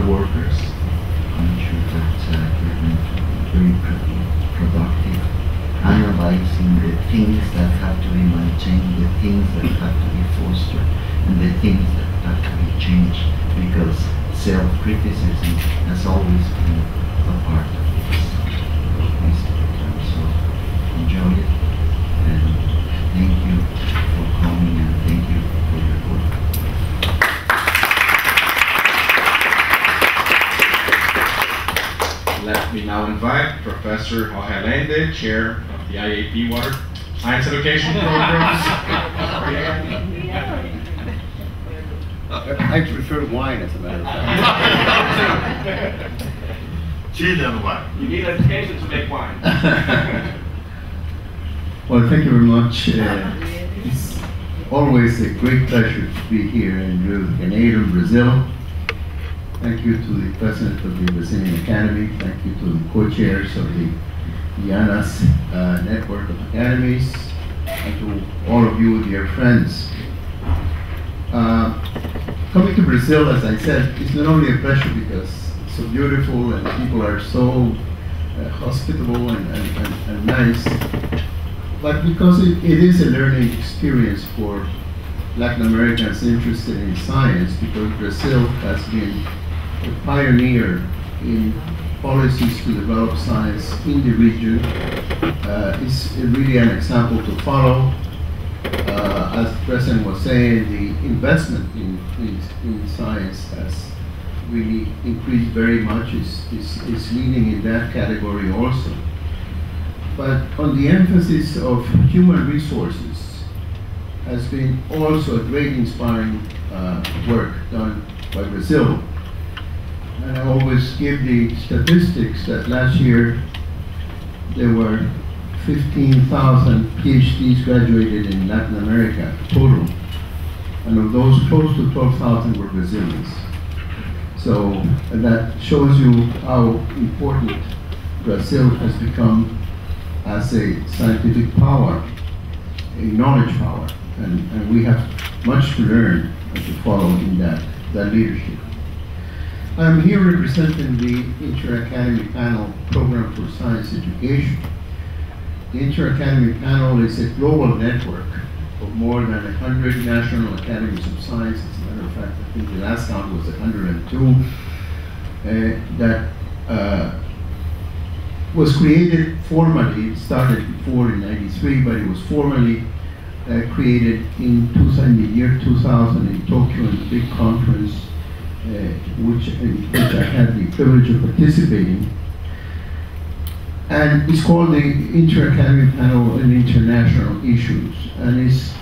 workers. I'm sure that you're going to be very productive, analyzing the things that have to be maintained, the things that have to be fostered, and the things that have to be changed, because self-criticism has always been a part of this program. So enjoy it, and thank you for coming, and thank you for your work. Let me now invite Professor Jorge Allende, Chair of the IAP Water Science Education Programs. I prefer wine, as a matter of fact. Chilean wine. You need education to make wine. Well, thank you very much. It's always a great pleasure to be here in Rio de Janeiro, Brazil. Thank you to the President of the Brazilian Academy. Thank you to the co-chairs of the IANAS network of academies, and to all of you, dear friends. Coming to Brazil, as I said, is not only a pleasure because it's so beautiful and people are so hospitable and nice, but because it is a learning experience for Latin Americans interested in science, because Brazil has been a pioneer in policies to develop science in the region. It's really an example to follow. As the President was saying, the investment in science has really increased very much, is leading in that category also. But on the emphasis of human resources has been also a great inspiring work done by Brazil. And I always give the statistics that last year there were 15,000 PhDs graduated in Latin America total, and of those close to 12,000 were Brazilians. So that shows you how important Brazil has become as a scientific power, a knowledge power, and we have much to learn and to follow in that leadership. I'm here representing the Inter-Academy Panel Program for Science Education. The Inter-Academy Panel is a global network of more than 100 national academies of science. As a matter of fact, I think the last count was 102, that was created formally. It started before in '93, but it was formally created in the year 2000 in Tokyo, in a big conference, which I had the privilege of participating. And it's called the Inter-Academy Panel on International Issues, and it's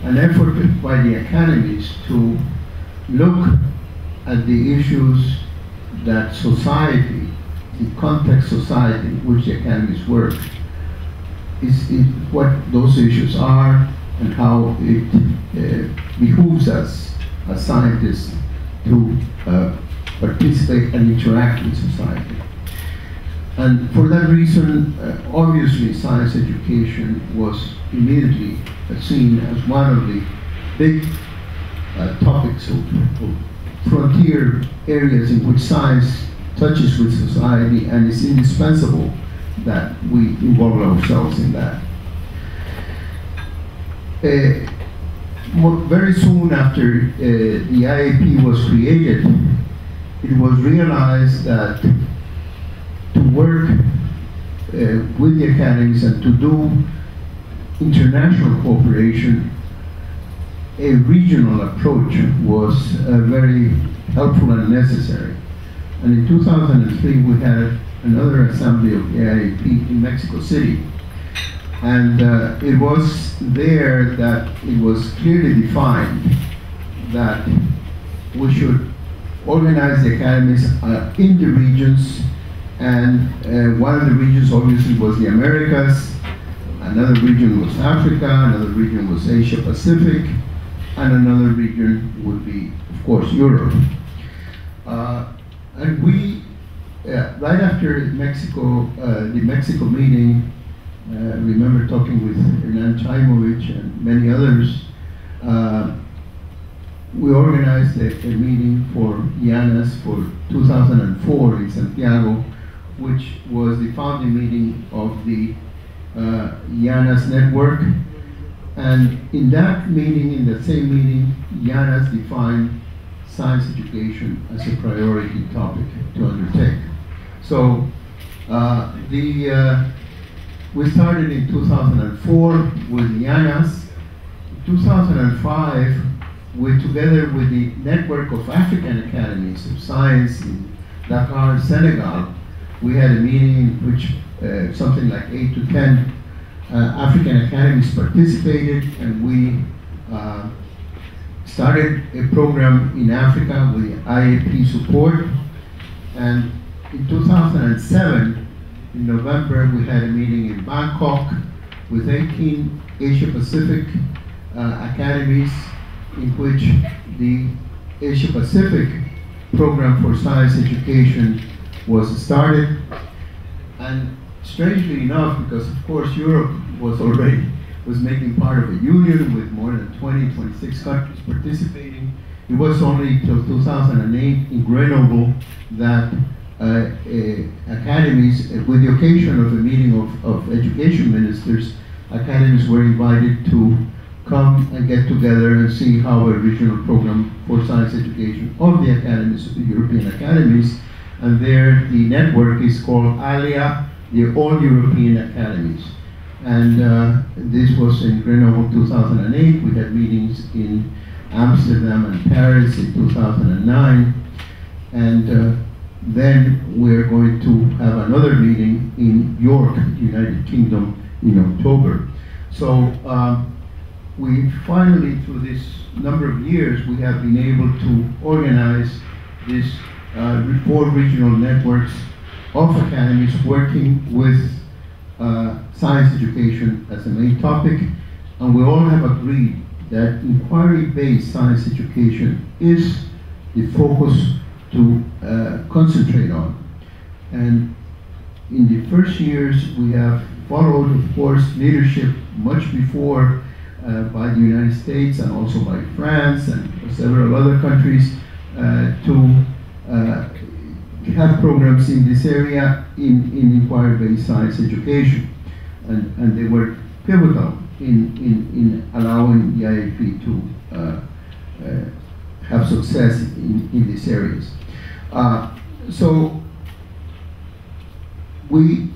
an effort by the academies to look at the issues that society, the context society in which the academies work, is what those issues are and how it behooves us as scientists to participate and interact with society. And for that reason, obviously, science education was immediately seen as one of the big topics of frontier areas in which science touches with society, and it's indispensable that we involve ourselves in that. Very soon after the IAP was created, it was realized that to work with the academies and to do international cooperation, a regional approach was very helpful and necessary. And in 2003, we had another assembly of the IAP in Mexico City. And it was there that it was clearly defined that we should organize the academies in the regions, and one of the regions obviously was the Americas, another region was Africa, another region was Asia Pacific, and another region would be, of course, Europe. And we, right after Mexico, the Mexico meeting, remember talking with Hernan Chaimovich and many others, we organized a meeting for IANAS for 2004 in Santiago, which was the founding meeting of the IANAS network. And in that meeting, in the same meeting, IANAS defined science education as a priority topic to undertake. So we started in 2004 with IANAS. In 2005, we, together with the network of African academies of science in Dakar, Senegal, we had a meeting in which something like 8 to 10 African academies participated, and we started a program in Africa with IAP support. And in 2007, in November, we had a meeting in Bangkok with 18 Asia-Pacific academies, in which the Asia-Pacific program for science education was started. And strangely enough, because of course Europe was making part of a union with more than 26 countries participating, it was only till 2008 in Grenoble that academies, with the occasion of a meeting of education ministers, academies were invited to come and get together and see how a regional program for science education of the academies, of the European academies, and there the network is called ALIA, the All European Academies. And this was in Grenoble 2008. We had meetings in Amsterdam and Paris in 2009. And then we're going to have another meeting in York, United Kingdom, in October. So we finally, through this number of years, we have been able to organize this 4 regional networks of academies working with science education as a main topic. And we all have agreed that inquiry-based science education is the focus to concentrate on. And in the first years, we have followed, of course, leadership much before by the United States and also by France and several other countries to have programs in this area in inquiry-based science education. And they were pivotal in allowing the IAP to have success in these areas. So we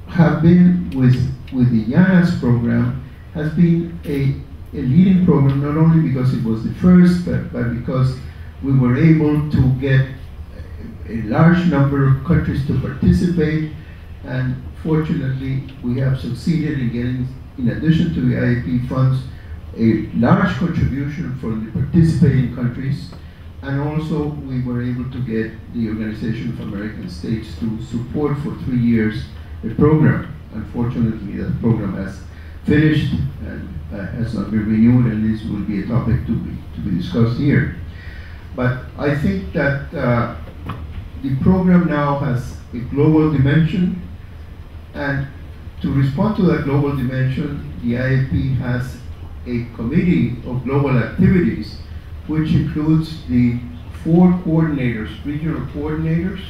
have been with the IANAS program, has been a leading program, not only because it was the first, but because we were able to get a large number of countries to participate, and fortunately we have succeeded in getting, in addition to the IAP funds, a large contribution from the participating countries, and also we were able to get the Organization of American States to support for 3 years a program. Unfortunately, that program has finished and has not been renewed, and this will be a topic to be discussed here. But I think that the program now has a global dimension, and to respond to that global dimension, the IAP has a committee of global activities, which includes the 4 coordinators, regional coordinators.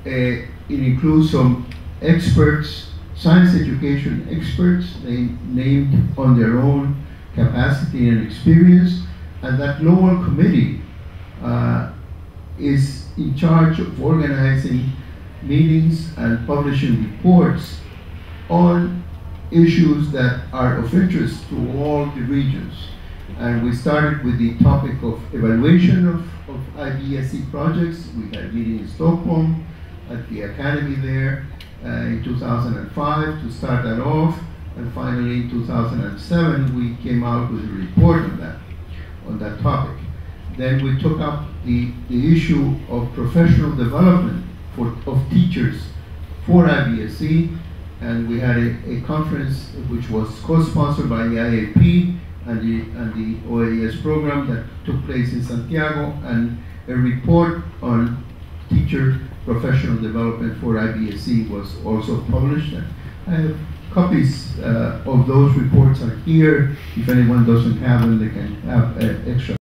It includes some experts, science education experts, they named on their own capacity and experience, and that global committee is in charge of organizing meetings and publishing reports on issues that are of interest to all the regions. And we started with the topic of evaluation of IBSE projects. We had a meeting in Stockholm at the academy there in 2005 to start that off. And finally in 2007, we came out with a report on that topic. Then we took up the issue of professional development of teachers for IBSE, and we had a conference which was co-sponsored by the IAP and the OAS program that took place in Santiago, and a report on teacher professional development for IBSE was also published. And I have copies of those reports are here. If anyone doesn't have them, they can have extra